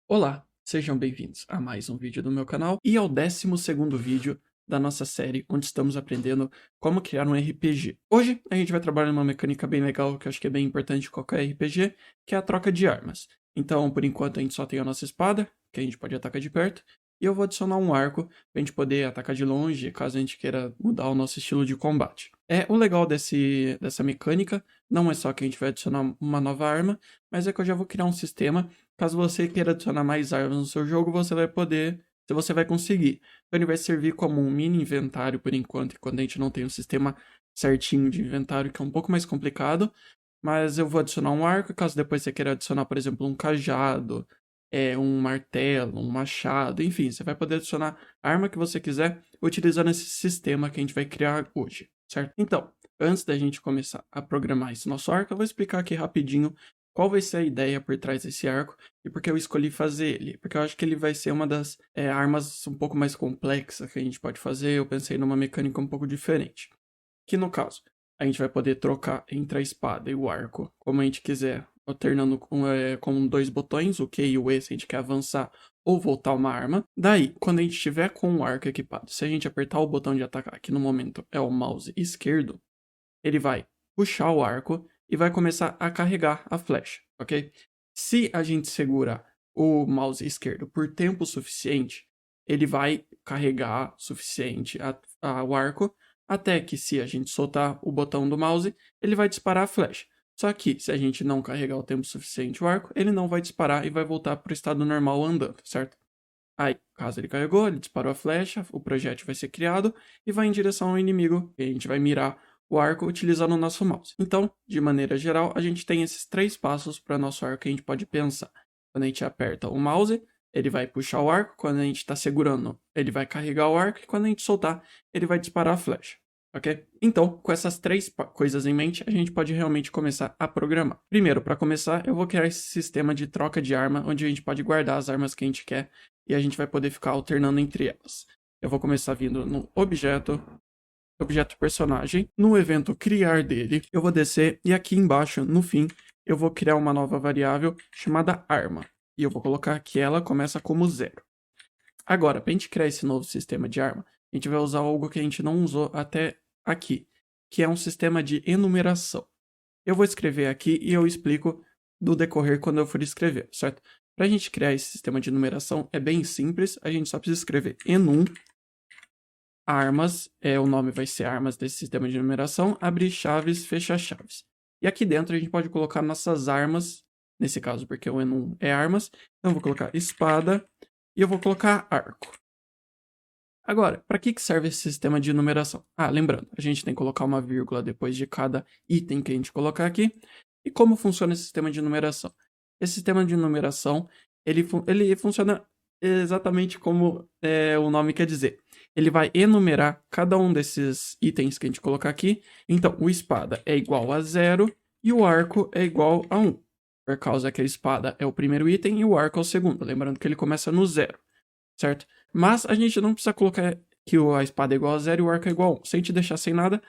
Olá, sejam bem-vindos a mais um vídeo do meu canal e ao 12º vídeo da nossa série, onde estamos aprendendo como criar um RPG. Hoje a gente vai trabalhar numa mecânica bem legal, que eu acho que é bem importante em qualquer RPG, que é a troca de armas. Então, por enquanto, a gente só tem a nossa espada, que a gente pode atacar de perto, e eu vou adicionar um arco pra gente poder atacar de longe, caso a gente queira mudar o nosso estilo de combate. O legal dessa mecânica não é só que a gente vai adicionar uma nova arma, mas é que eu já vou criar um sistema. Caso você queira adicionar mais armas no seu jogo, você vai poder, você vai conseguir. Então ele vai servir como um mini inventário por enquanto, quando a gente não tem um sistema certinho de inventário, que é um pouco mais complicado. Mas eu vou adicionar um arco, caso depois você queira adicionar, por exemplo, um cajado, um martelo, um machado, enfim, você vai poder adicionar a arma que você quiser utilizando esse sistema que a gente vai criar hoje, certo? Então, antes da gente começar a programar esse nosso arco, eu vou explicar aqui rapidinho qual vai ser a ideia por trás desse arco e por que eu escolhi fazer ele. Porque eu acho que ele vai ser uma das armas um pouco mais complexas que a gente pode fazer. Eu pensei numa mecânica um pouco diferente. Que no caso, a gente vai poder trocar entre a espada e o arco como a gente quiser, alternando com dois botões, o Q e o E, se a gente quer avançar ou voltar uma arma. Daí, quando a gente estiver com o arco equipado, se a gente apertar o botão de atacar, que no momento é o mouse esquerdo, ele vai puxar o arco e vai começar a carregar a flecha, ok? Se a gente segura o mouse esquerdo por tempo suficiente, ele vai carregar suficiente o arco, até que se a gente soltar o botão do mouse, ele vai disparar a flecha. Só que se a gente não carregar o tempo suficiente o arco, ele não vai disparar e vai voltar para o estado normal andando, certo? Aí, caso ele carregou, ele disparou a flecha, o projétil vai ser criado e vai em direção ao inimigo, e a gente vai mirar o arco utilizando o nosso mouse. Então, de maneira geral, a gente tem esses 3 passos para nosso arco que a gente pode pensar. Quando a gente aperta o mouse, ele vai puxar o arco, quando a gente está segurando, ele vai carregar o arco, e quando a gente soltar, ele vai disparar a flecha. Ok? Então, com essas 3 coisas em mente, a gente pode realmente começar a programar. Primeiro, para começar, eu vou criar esse sistema de troca de arma, onde a gente pode guardar as armas que a gente quer e a gente vai poder ficar alternando entre elas. Eu vou começar vindo no objeto personagem, no evento criar dele, eu vou descer e aqui embaixo, no fim, eu vou criar uma nova variável chamada arma. E eu vou colocar que ela começa como 0. Agora, para a gente criar esse novo sistema de arma, a gente vai usar algo que a gente não usou até aqui, que é um sistema de enumeração. Eu vou escrever aqui e eu explico do decorrer quando eu for escrever, certo? Para a gente criar esse sistema de numeração é bem simples, a gente só precisa escrever enum armas, o nome vai ser armas desse sistema de numeração, abrir chaves, fechar chaves. E aqui dentro a gente pode colocar nossas armas, nesse caso porque o enum é armas, então eu vou colocar espada e eu vou colocar arco. Agora, para que serve esse sistema de numeração? Lembrando, a gente tem que colocar uma vírgula depois de cada item que a gente colocar aqui. E como funciona esse sistema de numeração? Esse sistema de numeração, ele funciona exatamente como o nome quer dizer. Ele vai enumerar cada um desses itens que a gente colocar aqui. Então, o espada é igual a 0 e o arco é igual a 1. Por causa que a espada é o primeiro item e o arco é o segundo. Lembrando que ele começa no 0, certo? Mas a gente não precisa colocar que a espada é igual a 0 e o arco é igual a 1. Se a gente deixar sem nada,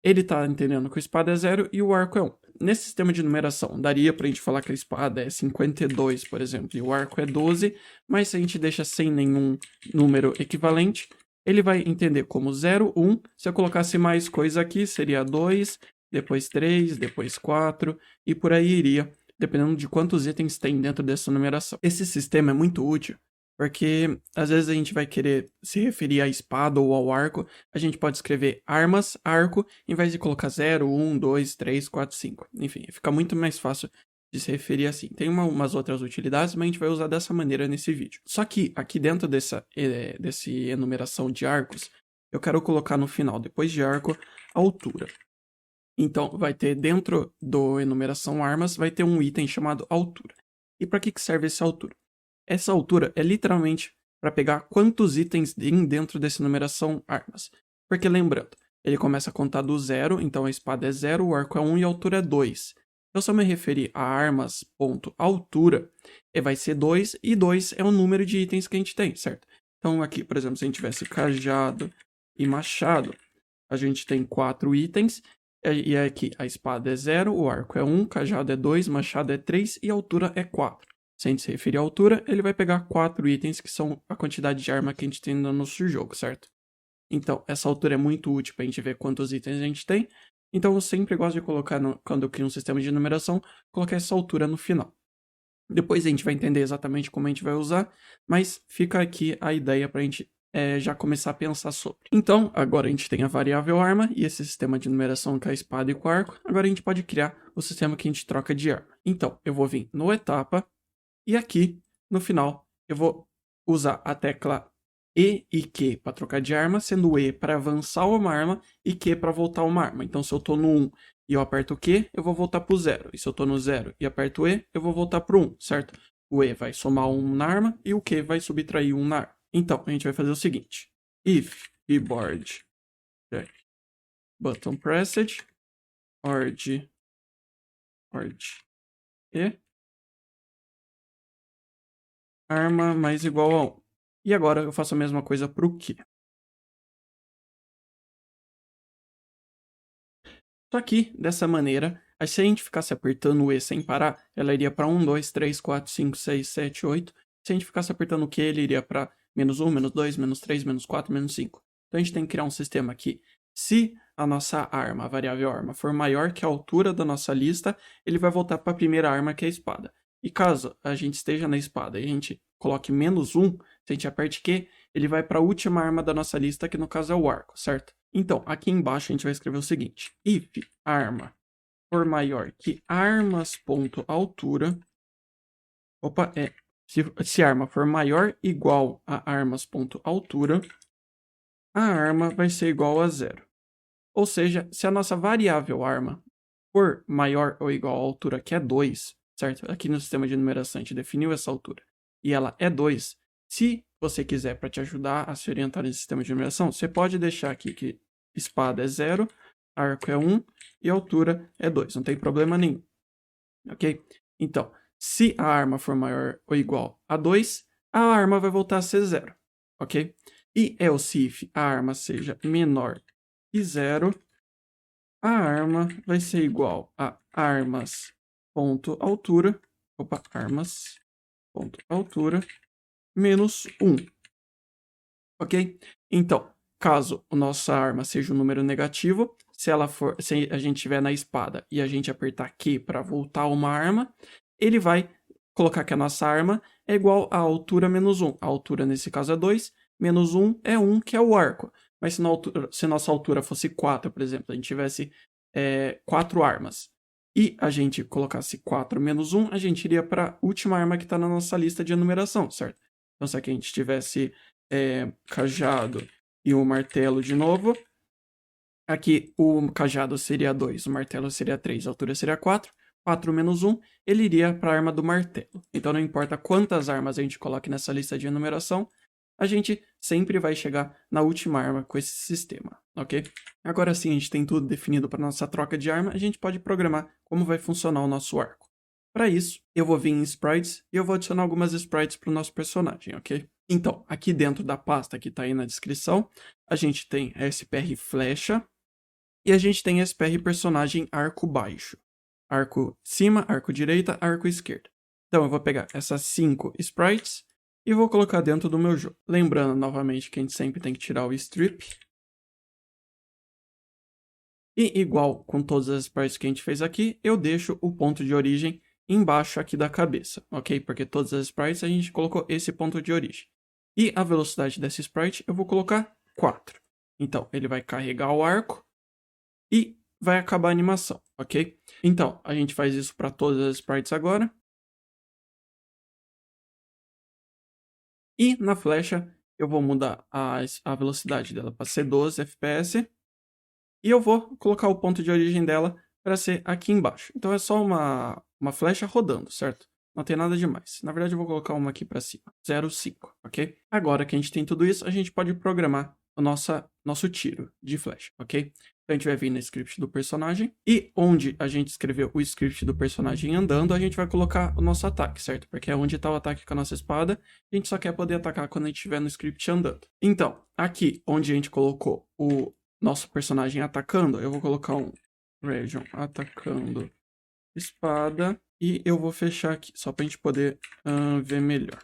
ele tá entendendo que a espada é 0 e o arco é 1. Nesse sistema de numeração, daria pra gente falar que a espada é 52, por exemplo, e o arco é 12, mas se a gente deixa sem nenhum número equivalente, ele vai entender como 0, 1. Se eu colocasse mais coisa aqui, seria 2, depois 3, depois 4, e por aí iria, dependendo de quantos itens tem dentro dessa numeração. Esse sistema é muito útil, porque às vezes a gente vai querer se referir à espada ou ao arco, a gente pode escrever armas, arco, em vez de colocar 0, 1, 2, 3, 4, 5. Enfim, fica muito mais fácil de se referir assim. Tem umas outras utilidades, mas a gente vai usar dessa maneira nesse vídeo. Só que aqui dentro desse enumeração de arcos, eu quero colocar no final, depois de arco, a altura. Então, vai ter dentro do enumeração armas, vai ter um item chamado altura. E para que serve essa altura? Essa altura é literalmente para pegar quantos itens tem dentro dessa numeração armas. Porque lembrando, ele começa a contar do 0, então a espada é 0, o arco é 1 e a altura é 2. Então se eu me referir a armas.altura, vai ser 2, e 2 é o número de itens que a gente tem, certo? Então aqui, por exemplo, se a gente tivesse cajado e machado, a gente tem 4 itens, e aqui a espada é 0, o arco é 1, cajado é 2, machado é 3 e a altura é 4. sem se referir à altura, ele vai pegar 4 itens, que são a quantidade de arma que a gente tem no nosso jogo, certo? Então, essa altura é muito útil para a gente ver quantos itens a gente tem. Então, eu sempre gosto de colocar, quando eu crio um sistema de numeração, colocar essa altura no final. Depois a gente vai entender exatamente como a gente vai usar, mas fica aqui a ideia para a gente já começar a pensar sobre. Então, agora a gente tem a variável arma e esse sistema de numeração com a espada e com o arco. Agora a gente pode criar o sistema que a gente troca de arma. Então, eu vou vir no etapa e aqui, no final, eu vou usar a tecla E e Q para trocar de arma, sendo E para avançar uma arma e Q para voltar uma arma. Então, se eu estou no 1 e eu aperto o Q, eu vou voltar para o 0. E se eu estou no 0 e aperto o E, eu vou voltar para o 1, certo? O E vai somar 1 na arma e o Q vai subtrair 1 na arma. Então, a gente vai fazer o seguinte. If keyboard check button pressed ord E arma mais igual a 1. E agora eu faço a mesma coisa para o Q. Só que, dessa maneira, se a gente ficasse apertando o E sem parar, ela iria para 1, 2, 3, 4, 5, 6, 7, 8. Se a gente ficasse apertando o Q, ele iria para -1, -2, -3, -4, -5. Então a gente tem que criar um sistema aqui. Se a nossa arma, a variável arma, for maior que a altura da nossa lista, ele vai voltar para a primeira arma, que é a espada. E caso a gente esteja na espada e a gente coloque -1, se a gente aperte Q, ele vai para a última arma da nossa lista, que no caso é o arco, certo? Então, aqui embaixo a gente vai escrever o seguinte. If arma for maior que armas.altura. Opa, se arma for maior igual a armas.altura, a arma vai ser igual a 0. Ou seja, se a nossa variável arma for maior ou igual à altura, que é 2, certo? Aqui no sistema de numeração a gente definiu essa altura, e ela é 2. Se você quiser, para te ajudar a se orientar nesse sistema de numeração, você pode deixar aqui que espada é 0, arco é 1 e altura é 2. Não tem problema nenhum. Ok? Então, se a arma for maior ou igual a 2, a arma vai voltar a ser 0. Ok? E else if a arma seja menor que 0, a arma vai ser igual a armas.altura, menos 1. Ok? Então, caso a nossa arma seja um número negativo, se a gente estiver na espada e a gente apertar Q para voltar uma arma, ele vai colocar que a nossa arma é igual a altura menos 1. A altura nesse caso é 2, menos 1 é 1, que é o arco. Mas se nossa altura fosse 4, por exemplo, a gente tivesse 4 armas, e a gente colocasse 4 menos 1, a gente iria para a última arma que está na nossa lista de enumeração, certo? Então, se aqui a gente tivesse cajado e o martelo de novo, aqui o cajado seria 2, o martelo seria 3, a altura seria 4. 4 menos 1, ele iria para a arma do martelo. Então, não importa quantas armas a gente coloque nessa lista de enumeração, a gente sempre vai chegar na última arma com esse sistema, ok? Agora sim, a gente tem tudo definido para nossa troca de arma, a gente pode programar como vai funcionar o nosso arco. Para isso, eu vou vir em Sprites e eu vou adicionar algumas Sprites para o nosso personagem, ok? Então, aqui dentro da pasta que está aí na descrição, a gente tem a SPR Flecha e a gente tem a SPR Personagem Arco Baixo. Arco cima, arco direita, arco esquerda. Então, eu vou pegar essas 5 Sprites e vou colocar dentro do meu jogo. Lembrando, novamente, que a gente sempre tem que tirar o strip. E, igual com todas as sprites que a gente fez aqui, eu deixo o ponto de origem embaixo aqui da cabeça, ok? Porque todas as sprites a gente colocou esse ponto de origem. E a velocidade dessa sprite eu vou colocar 4. Então, ele vai carregar o arco e vai acabar a animação, ok? Então, a gente faz isso para todas as sprites agora. E na flecha, eu vou mudar a velocidade dela para ser 12 FPS. E eu vou colocar o ponto de origem dela para ser aqui embaixo. Então é só uma flecha rodando, certo? Não tem nada demais. Na verdade, eu vou colocar uma aqui para cima. 0,5, ok? Agora que a gente tem tudo isso, a gente pode programar o nosso tiro de flecha, ok? Então a gente vai vir no script do personagem. E onde a gente escreveu o script do personagem andando, a gente vai colocar o nosso ataque, certo? Porque é onde está o ataque com a nossa espada. A gente só quer poder atacar quando a gente estiver no script andando. Então, aqui onde a gente colocou o nosso personagem atacando, eu vou colocar um region atacando espada E eu vou fechar aqui, só para a gente poder ver melhor.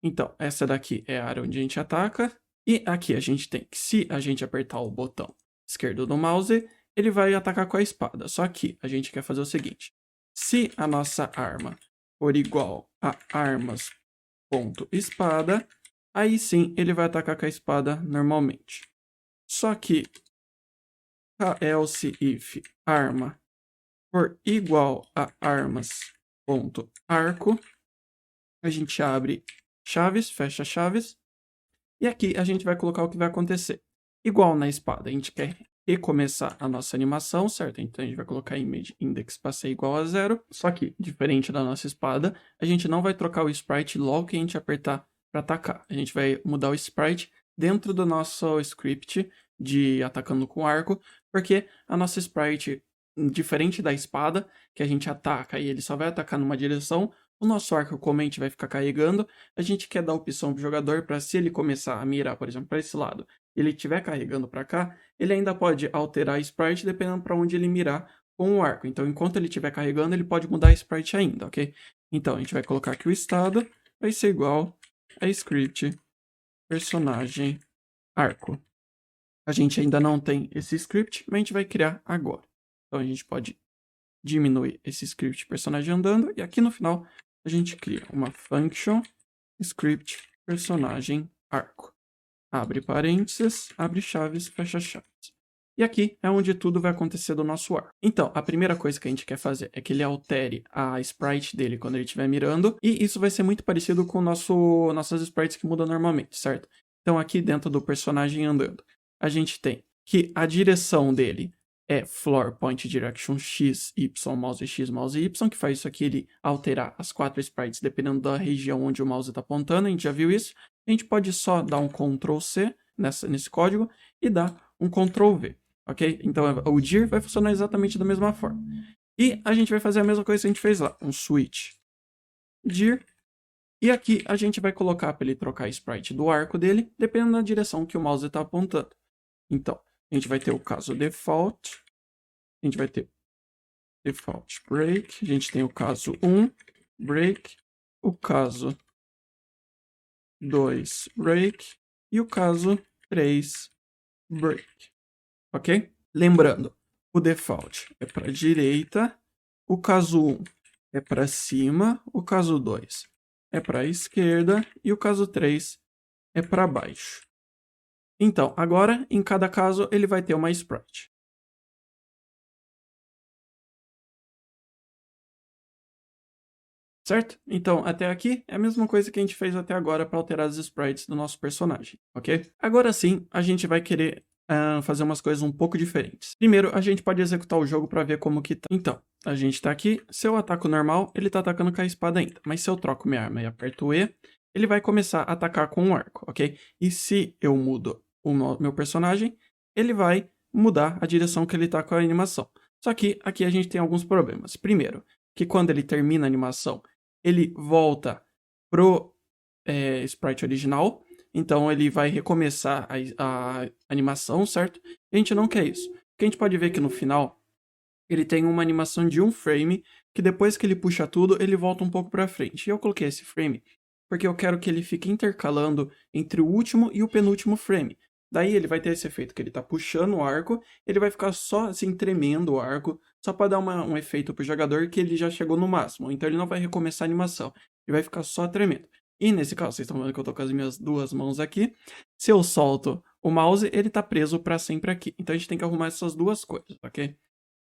Então, essa daqui é a área onde a gente ataca. E aqui a gente tem que, se a gente apertar o botão esquerdo do mouse, ele vai atacar com a espada. Só que a gente quer fazer o seguinte. Se a nossa arma for igual a armas.espada, aí sim ele vai atacar com a espada normalmente. Só que else if arma for igual a armas.arco, a gente abre chaves, fecha chaves, e aqui a gente vai colocar o que vai acontecer. Igual na espada, a gente quer recomeçar a nossa animação, certo? Então a gente vai colocar image index para ser igual a 0, só que, diferente da nossa espada, a gente não vai trocar o sprite logo que a gente apertar para atacar. A gente vai mudar o sprite dentro do nosso script de atacando com arco, porque a nossa sprite, diferente da espada, que a gente ataca e ele só vai atacar numa direção, o nosso arco, como a gente vai ficar carregando, a gente quer dar a opção pro jogador para, se ele começar a mirar, por exemplo, para esse lado, ele estiver carregando para cá, ele ainda pode alterar a sprite dependendo para onde ele mirar com o arco. Então, enquanto ele estiver carregando, ele pode mudar a sprite ainda, ok? Então, a gente vai colocar aqui o estado, vai ser igual a script personagem arco. A gente ainda não tem esse script, mas a gente vai criar agora. Então, a gente pode diminuir esse script personagem andando, e aqui no final a gente cria uma function script personagem arco. Abre parênteses, abre chaves, fecha chaves. E aqui é onde tudo vai acontecer do nosso arco. Então, a primeira coisa que a gente quer fazer é que ele altere a sprite dele quando ele estiver mirando, e isso vai ser muito parecido com nossas sprites que mudam normalmente, certo? Então, aqui dentro do personagem andando, a gente tem que a direção dele é floor point direction x, y, mouse y, que faz isso aqui, ele alterar as 4 sprites dependendo da região onde o mouse está apontando, a gente já viu isso. A gente pode só dar um Ctrl C nesse código e dar um Ctrl V, ok? Então o dir vai funcionar exatamente da mesma forma. E a gente vai fazer a mesma coisa que a gente fez lá, um switch dir. E aqui a gente vai colocar para ele trocar a sprite do arco dele, dependendo da direção que o mouse está apontando. Então, a gente vai ter o caso default, a gente vai ter default break, a gente tem o caso 1 break, o caso 2 break e o caso 3 break, ok? Lembrando, o default é para a direita, o caso 1 é para cima, o caso 2 é para a esquerda e o caso 3 é para baixo. Então, agora, em cada caso, ele vai ter uma sprite. Certo? Então, até aqui é a mesma coisa que a gente fez até agora para alterar as sprites do nosso personagem, ok? Agora sim, a gente vai querer fazer umas coisas um pouco diferentes. Primeiro, a gente pode executar o jogo para ver como que tá. Então, a gente tá aqui, se eu ataco normal, ele tá atacando com a espada ainda. Mas se eu troco minha arma e aperto E, ele vai começar a atacar com um arco, ok? E se eu mudo o meu personagem, ele vai mudar a direção que ele tá com a animação. Só que aqui a gente tem alguns problemas. Primeiro, que quando ele termina a animação, ele volta pro sprite original, então ele vai recomeçar a animação, certo? E a gente não quer isso. Porque a gente pode ver que no final, ele tem uma animação de um frame, que depois que ele puxa tudo, ele volta um pouco pra frente. E eu coloquei esse frame porque eu quero que ele fique intercalando entre o último e o penúltimo frame. Daí ele vai ter esse efeito que ele tá puxando o arco, ele vai ficar só assim tremendo o arco, só para dar um efeito pro jogador que ele já chegou no máximo. Então ele não vai recomeçar a animação, ele vai ficar só tremendo. E nesse caso, vocês estão vendo que eu tô com as minhas duas mãos aqui. Se eu solto o mouse, ele tá preso para sempre aqui. Então a gente tem que arrumar essas duas coisas, ok?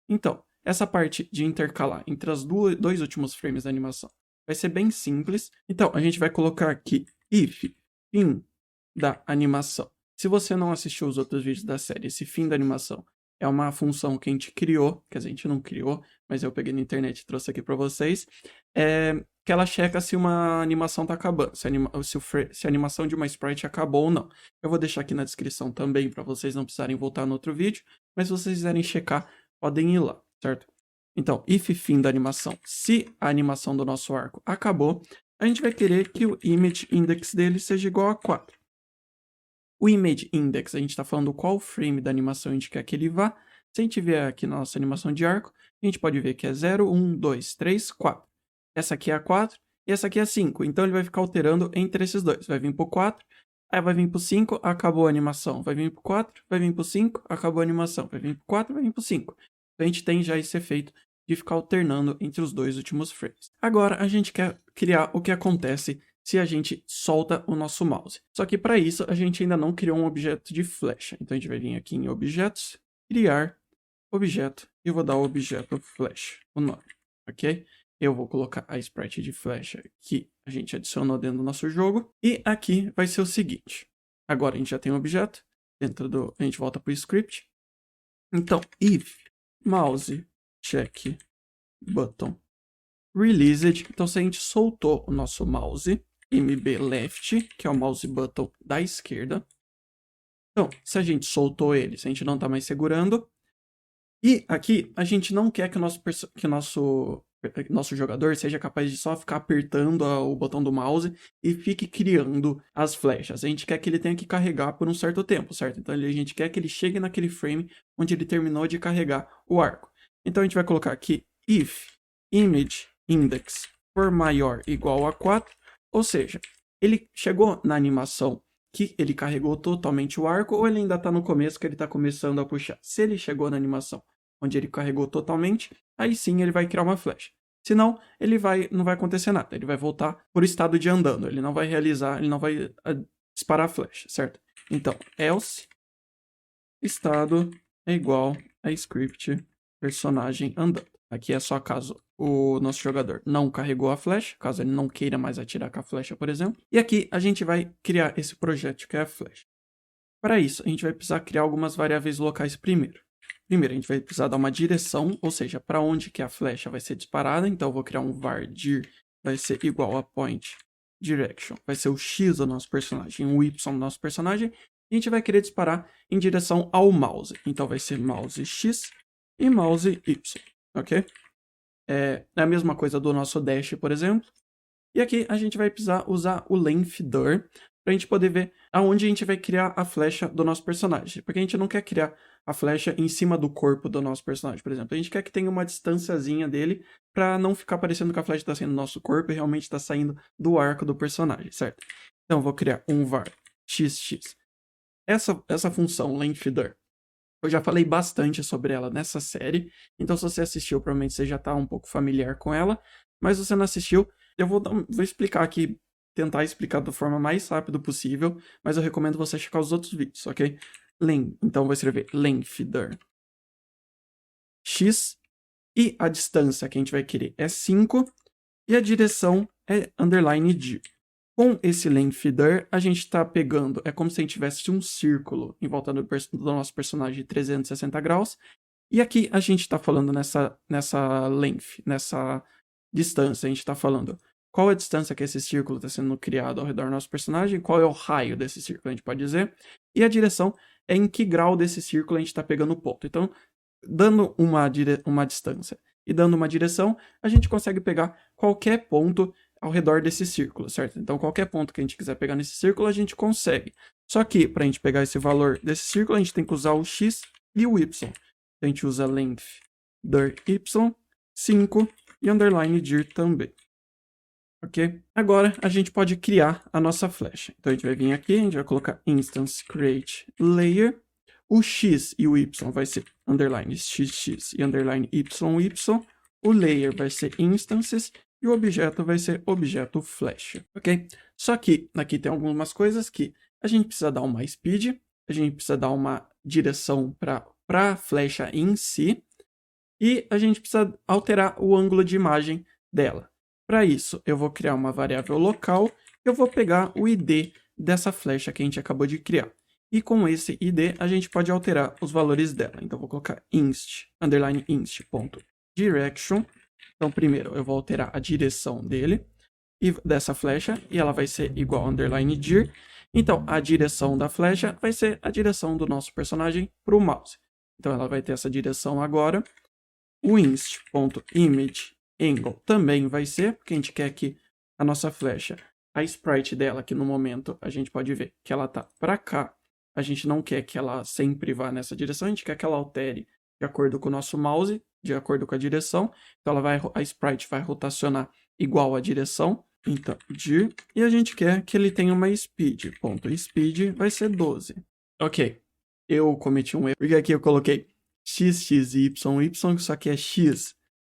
Então, essa parte de intercalar entre os dois últimos frames da animação vai ser bem simples. Então, a gente vai colocar aqui if fim da animação. Se você não assistiu os outros vídeos da série, esse fim da animação é uma função que a gente criou, quer dizer, a gente não criou, mas eu peguei na internet e trouxe aqui para vocês, que ela checa se uma animação está acabando, se a animação de uma sprite acabou ou não. Eu vou deixar aqui na descrição também para vocês não precisarem voltar no outro vídeo, mas se vocês quiserem checar, podem ir lá, certo? Então, if fim da animação, se a animação do nosso arco acabou, a gente vai querer que o image index dele seja igual a 4. O image index, a gente está falando qual frame da animação a gente quer que ele vá. Se a gente vier aqui na nossa animação de arco, a gente pode ver que é 0, 1, 2, 3, 4. Essa aqui é a 4 e essa aqui é a 5. Então ele vai ficar alterando entre esses dois. Vai vir pro 4, aí vai vir pro 5, acabou a animação. Vai vir pro 4, vai vir pro 5, acabou a animação. Vai vir pro 4, vai vir pro 5. Então a gente tem já esse efeito de ficar alternando entre os dois últimos frames. Agora a gente quer criar o que acontece se a gente solta o nosso mouse. Só que para isso a gente ainda não criou um objeto de flecha. Então a gente vai vir aqui em objetos, criar objeto, e eu vou dar o objeto flecha, o nome, ok? Eu vou colocar a sprite de flecha que a gente adicionou dentro do nosso jogo. E aqui vai ser o seguinte. Agora a gente já tem um objeto. A gente volta para o script. Então, if mouse check button released. Então, se a gente soltou o nosso mouse, MB left, que é o mouse button da esquerda. Então, se a gente soltou ele, se a gente não está mais segurando. E aqui, a gente não quer que o nosso jogador seja capaz de só ficar apertando o botão do mouse e fique criando as flechas. A gente quer que ele tenha que carregar por um certo tempo, certo? Então a gente quer que ele chegue naquele frame onde ele terminou de carregar o arco. Então a gente vai colocar aqui if image index for maior igual a 4, ou seja, ele chegou na animação que ele carregou totalmente o arco, ou ele ainda está no começo que ele está começando a puxar. Se ele chegou na animação onde ele carregou totalmente, aí sim ele vai criar uma flecha. Senão, não vai acontecer nada. Ele vai voltar por estado de andando. Ele não vai disparar a flecha, certo? Então, else estado é igual a script personagem andando. Aqui é só caso o nosso jogador não carregou a flecha, caso ele não queira mais atirar com a flecha, por exemplo. E aqui a gente vai criar esse projeto que é a flecha. Para isso, a gente vai precisar criar algumas variáveis locais primeiro. Primeiro, a gente vai precisar dar uma direção, ou seja, para onde que a flecha vai ser disparada. Então, eu vou criar um var dir, vai ser igual a point direction. Vai ser o x do nosso personagem, o y do nosso personagem. E a gente vai querer disparar em direção ao mouse. Então, vai ser mouse x e mouse y, ok? É a mesma coisa do nosso dash, por exemplo. E aqui a gente vai precisar usar o length dir para a gente poder ver aonde a gente vai criar a flecha do nosso personagem. Porque a gente não quer criar a flecha em cima do corpo do nosso personagem, por exemplo. A gente quer que tenha uma distânciazinha dele para não ficar parecendo que a flecha está saindo do nosso corpo e realmente está saindo do arco do personagem, certo? Então eu vou criar um var xx. Essa função length dir, eu já falei bastante sobre ela nessa série, então se você assistiu, provavelmente você já está um pouco familiar com ela, mas se você não assistiu, eu vou explicar aqui, tentar explicar da forma mais rápida possível, mas eu recomendo você checar os outros vídeos, ok? Então eu vou escrever length dir x, e a distância que a gente vai querer é 5, e a direção é underline dir. Com esse length dir, a gente está pegando, é como se a gente tivesse um círculo em volta do nosso personagem de 360 graus, e aqui a gente está falando nessa length, nessa distância, a gente está falando qual é a distância que esse círculo está sendo criado ao redor do nosso personagem, qual é o raio desse círculo, a gente pode dizer, e a direção é em que grau desse círculo a gente está pegando o ponto. Então, dando uma distância e dando uma direção, a gente consegue pegar qualquer ponto ao redor desse círculo, certo? Então, qualquer ponto que a gente quiser pegar nesse círculo, a gente consegue. Só que, para a gente pegar esse valor desse círculo, a gente tem que usar o x e o y. A gente usa length dir y, 5 e underline dir também. Ok? Agora, a gente pode criar a nossa flecha. Então, a gente vai vir aqui, a gente vai colocar instance create layer. O x e o y vai ser underline xx e underline yy. O layer vai ser instances e o objeto vai ser objeto flecha, ok? Só que aqui tem algumas coisas que a gente precisa dar uma speed, a gente precisa dar uma direção para a flecha em si, e a gente precisa alterar o ângulo de imagem dela. Para isso, eu vou criar uma variável local, eu vou pegar o id dessa flecha que a gente acabou de criar. E com esse id, a gente pode alterar os valores dela. Então, eu vou colocar underline inst.direction. Então, primeiro, eu vou alterar a direção dessa flecha, e ela vai ser igual a underline dir. Então, a direção da flecha vai ser a direção do nosso personagem para o mouse. Então, ela vai ter essa direção agora. O inst.imageAngle também vai ser, porque a gente quer que a nossa flecha, a sprite dela, que no momento a gente pode ver que ela está para cá, a gente não quer que ela sempre vá nessa direção, a gente quer que ela altere de acordo com o nosso mouse, de acordo com a direção. Então a sprite vai rotacionar igual à direção. Então, dir, e a gente quer que ele tenha uma speed. Ponto, speed vai ser 12. Ok, eu cometi um erro, porque aqui eu coloquei x, y, que só que é x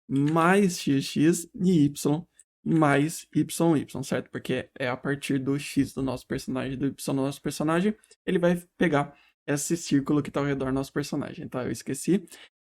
mais x e y mais y, certo? Porque é a partir do x do nosso personagem, do y do nosso personagem, ele vai pegar esse círculo que está ao redor do nosso personagem, tá? Eu esqueci.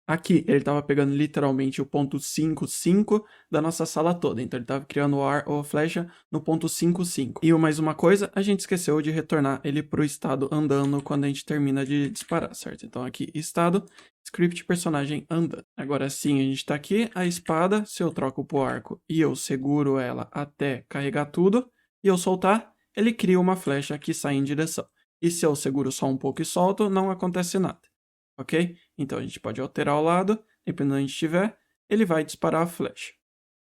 Aqui, ele estava pegando literalmente o ponto 5,5 da nossa sala toda. Então, ele estava criando o ar ou a flecha no ponto 5,5. E mais uma coisa, a gente esqueceu de retornar ele para o estado andando quando a gente termina de disparar, certo? Então, aqui, estado, script, personagem andando. Agora sim, a gente está aqui, a espada, se eu troco para o arco e eu seguro ela até carregar tudo, e eu soltar, ele cria uma flecha que sai em direção. E se eu seguro só um pouco e solto, não acontece nada. Ok? Então a gente pode alterar o lado, dependendo de onde estiver, ele vai disparar a flecha.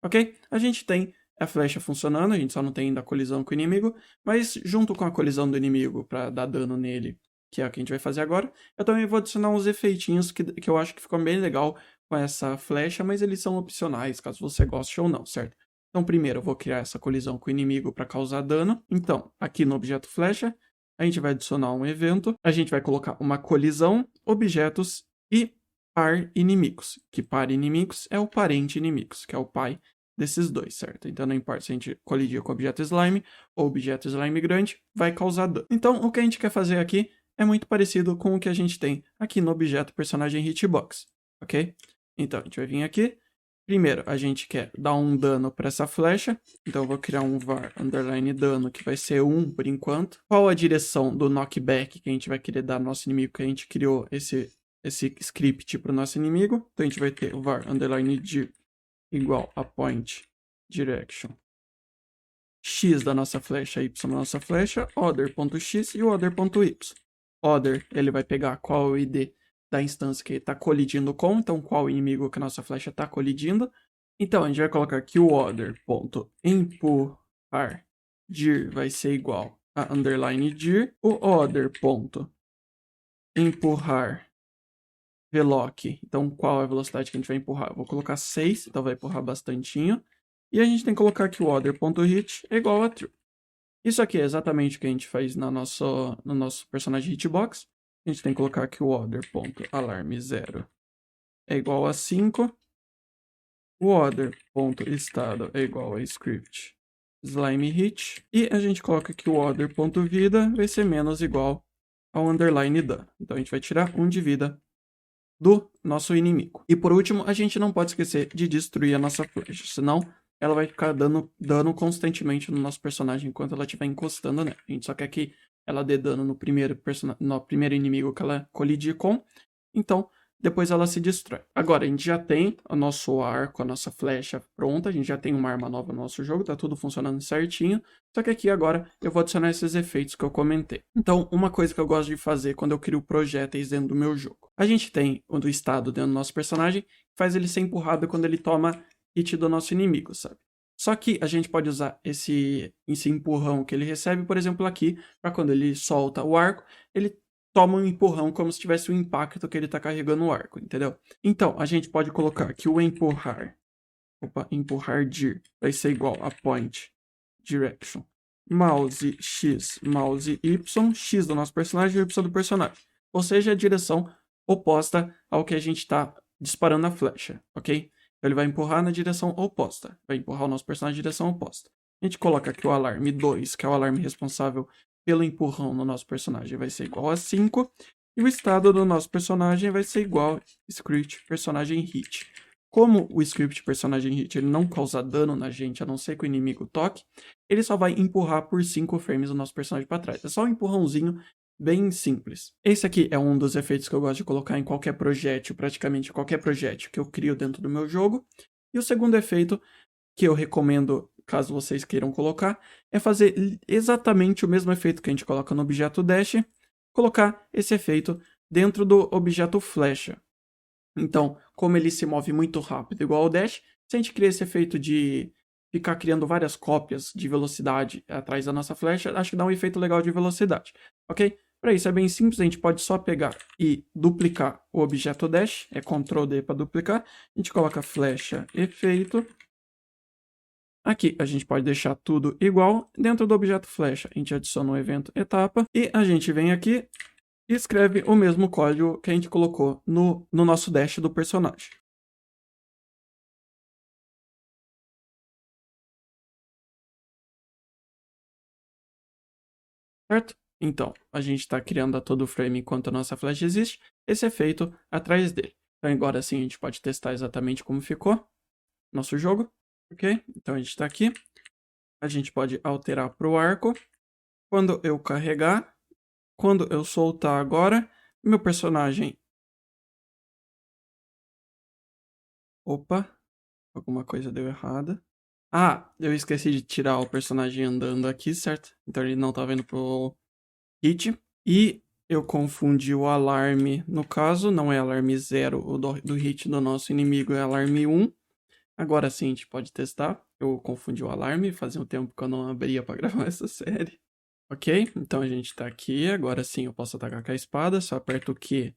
Ok? A gente tem a flecha funcionando, a gente só não tem ainda a colisão com o inimigo, mas junto com a colisão do inimigo para dar dano nele, que é o que a gente vai fazer agora, eu também vou adicionar uns efeitinhos que eu acho que ficam bem legal com essa flecha, mas eles são opcionais, caso você goste ou não, certo? Então primeiro eu vou criar essa colisão com o inimigo para causar dano. Então, aqui no objeto flecha, a gente vai adicionar um evento, a gente vai colocar uma colisão, objetos e par inimigos, que par inimigos é o parente inimigos, que é o pai desses dois, certo? Então não importa se a gente colidir com objeto slime ou objeto slime grande, vai causar dano. Então o que a gente quer fazer aqui é muito parecido com o que a gente tem aqui no objeto personagem hitbox, ok? Então a gente vai vir aqui. Primeiro, a gente quer dar um dano para essa flecha, então eu vou criar um var underline dano, que vai ser 1 por enquanto. Qual a direção do knockback que a gente vai querer dar no nosso inimigo, que a gente criou esse script para o nosso inimigo? Então a gente vai ter o var underline dir igual a point direction x da nossa flecha, y da nossa flecha, other.x e o other.y. Other, ele vai pegar qual é o id da instância que ele está colidindo com, então qual inimigo que a nossa flecha está colidindo. Então a gente vai colocar que o other.empurrar dir vai ser igual a underline dir, o other.empurrar veloc, então qual é a velocidade que a gente vai empurrar? Eu vou colocar 6, então vai empurrar bastantinho. E a gente tem que colocar que o other.hit é igual a true. Isso aqui é exatamente o que a gente faz no nosso personagem hitbox. A gente tem que colocar que o other.alarme0 é igual a 5. O other.estado é igual a script slime hit. E a gente coloca que o other.vida vai ser menos igual ao underline dano. Então a gente vai tirar 1 de vida do nosso inimigo. E por último, a gente não pode esquecer de destruir a nossa flecha, senão ela vai ficar dando dano constantemente no nosso personagem enquanto ela estiver encostando nela. A gente só quer que ela dê dano no primeiro inimigo que ela colidir com, então depois ela se destrói. Agora, a gente já tem o nosso arco, a nossa flecha pronta, a gente já tem uma arma nova no nosso jogo, tá tudo funcionando certinho, só que aqui agora eu vou adicionar esses efeitos que eu comentei. Então, uma coisa que eu gosto de fazer quando eu crio projéteis dentro do meu jogo. A gente tem o do estado dentro do nosso personagem, que faz ele ser empurrado quando ele toma hit do nosso inimigo, sabe? Só que a gente pode usar esse empurrão que ele recebe, por exemplo, aqui, para quando ele solta o arco, ele toma um empurrão como se tivesse o impacto que ele está carregando o arco, entendeu? Então, a gente pode colocar que o empurrar dir vai ser igual a point direction mouse x, mouse y, x do nosso personagem e y do personagem. Ou seja, a direção oposta ao que a gente está disparando a flecha, ok? Então, ele vai empurrar na direção oposta, vai empurrar o nosso personagem na direção oposta. A gente coloca aqui o alarme 2, que é o alarme responsável pelo empurrão no nosso personagem, vai ser igual a 5. E o estado do nosso personagem vai ser igual a script personagem hit. Como o script personagem hit ele não causa dano na gente, a não ser que o inimigo toque, ele só vai empurrar por 5 frames o nosso personagem para trás. É só um empurrãozinho bem simples. Esse aqui é um dos efeitos que eu gosto de colocar em qualquer projétil, praticamente qualquer projétil que eu crio dentro do meu jogo. E o segundo efeito que eu recomendo, caso vocês queiram colocar, é fazer exatamente o mesmo efeito que a gente coloca no objeto dash, colocar esse efeito dentro do objeto flecha. Então, como ele se move muito rápido, igual ao dash, se a gente cria esse efeito de ficar criando várias cópias de velocidade atrás da nossa flecha, acho que dá um efeito legal de velocidade, ok? Para isso é bem simples, a gente pode só pegar e duplicar o objeto dash, é Ctrl D para duplicar, a gente coloca flecha efeito. Aqui a gente pode deixar tudo igual, dentro do objeto flecha a gente adiciona um evento etapa e a gente vem aqui e escreve o mesmo código que a gente colocou no nosso dash do personagem. Certo? Então, a gente está criando a todo frame enquanto a nossa flecha existe, esse é feito atrás dele. Então agora sim a gente pode testar exatamente como ficou nosso jogo, ok? Então a gente está aqui, a gente pode alterar para o arco. Quando eu carregar, quando eu soltar agora, meu personagem... Opa, alguma coisa deu errada. Ah, eu esqueci de tirar o personagem andando aqui, certo? Então ele não tá vendo pro hit. E eu confundi o alarme. No caso, não é alarme 0, o do hit do nosso inimigo é alarme 1. Agora sim a gente pode testar. Eu confundi o alarme, fazia um tempo que eu não abria pra gravar essa série. Ok, então a gente tá aqui. Agora sim eu posso atacar com a espada. Só aperto o Q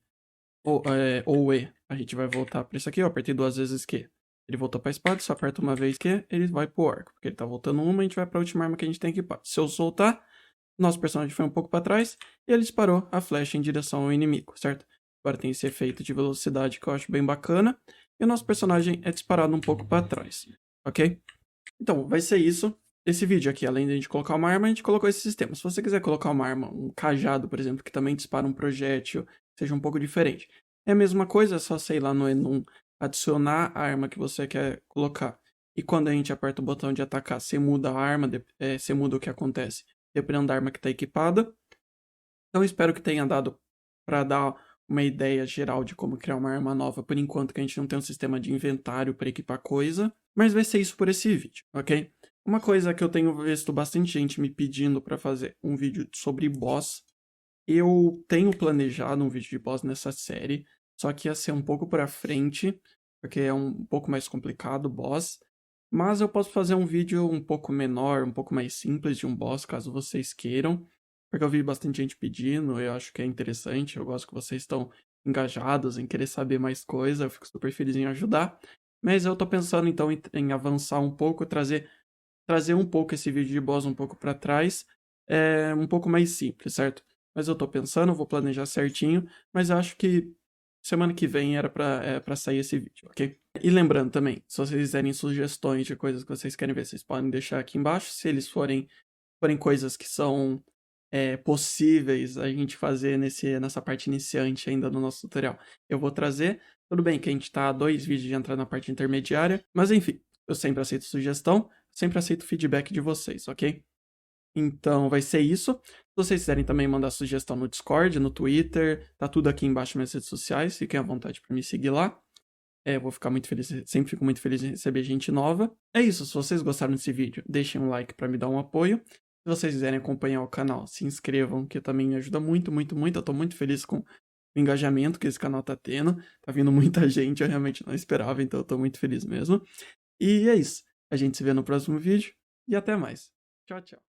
ou E. A gente vai voltar pra isso aqui. Eu apertei 2 vezes Q. Ele voltou pra espada, só aperta uma vez Q, ele vai pro arco. Porque ele tá voltando uma, a gente vai pra última arma que a gente tem equipado. Se eu soltar, nosso personagem foi um pouco pra trás e ele disparou a flecha em direção ao inimigo, certo? Agora tem esse efeito de velocidade que eu acho bem bacana. E o nosso personagem é disparado um pouco pra trás, ok? Então, vai ser isso. Esse vídeo aqui, além de a gente colocar uma arma, a gente colocou esse sistema. Se você quiser colocar uma arma, um cajado, por exemplo, que também dispara um projétil, seja um pouco diferente. É a mesma coisa, é só, sei lá, no enum, adicionar a arma que você quer colocar. E quando a gente aperta o botão de atacar, você muda a arma, você muda o que acontece, dependendo da arma que está equipada. Então, espero que tenha dado para dar uma ideia geral de como criar uma arma nova, por enquanto que a gente não tem um sistema de inventário para equipar coisa, mas vai ser isso por esse vídeo, ok? Uma coisa que eu tenho visto bastante gente me pedindo para fazer um vídeo sobre boss, eu tenho planejado um vídeo de boss nessa série, só que ia ser um pouco para frente, porque é um pouco mais complicado o boss, mas eu posso fazer um vídeo um pouco menor, um pouco mais simples de um boss, caso vocês queiram. Porque eu vi bastante gente pedindo, eu acho que é interessante, eu gosto que vocês estão engajados em querer saber mais coisa, eu fico super feliz em ajudar. Mas eu tô pensando então em avançar um pouco, trazer um pouco esse vídeo de boss um pouco para trás, um pouco mais simples, certo? Mas eu tô pensando, vou planejar certinho, mas eu acho que semana que vem era pra sair esse vídeo, ok? E lembrando também, se vocês quiserem sugestões de coisas que vocês querem ver, vocês podem deixar aqui embaixo, se eles forem coisas que são possíveis a gente fazer nessa parte iniciante ainda no nosso tutorial. Eu vou trazer, tudo bem que a gente tá a 2 vídeos de entrar na parte intermediária, mas enfim, eu sempre aceito sugestão, sempre aceito feedback de vocês, ok? Então vai ser isso. Se vocês quiserem também mandar sugestão no Discord, no Twitter, tá tudo aqui embaixo nas minhas redes sociais, fiquem à vontade para me seguir lá. Eu vou ficar muito feliz, sempre fico muito feliz em receber gente nova. É isso, se vocês gostaram desse vídeo, deixem um like para me dar um apoio. Se vocês quiserem acompanhar o canal, se inscrevam, que também me ajuda muito, muito, muito. Eu tô muito feliz com o engajamento que esse canal tá tendo. Tá vindo muita gente, eu realmente não esperava, então eu tô muito feliz mesmo. E é isso. A gente se vê no próximo vídeo e até mais. Tchau, tchau.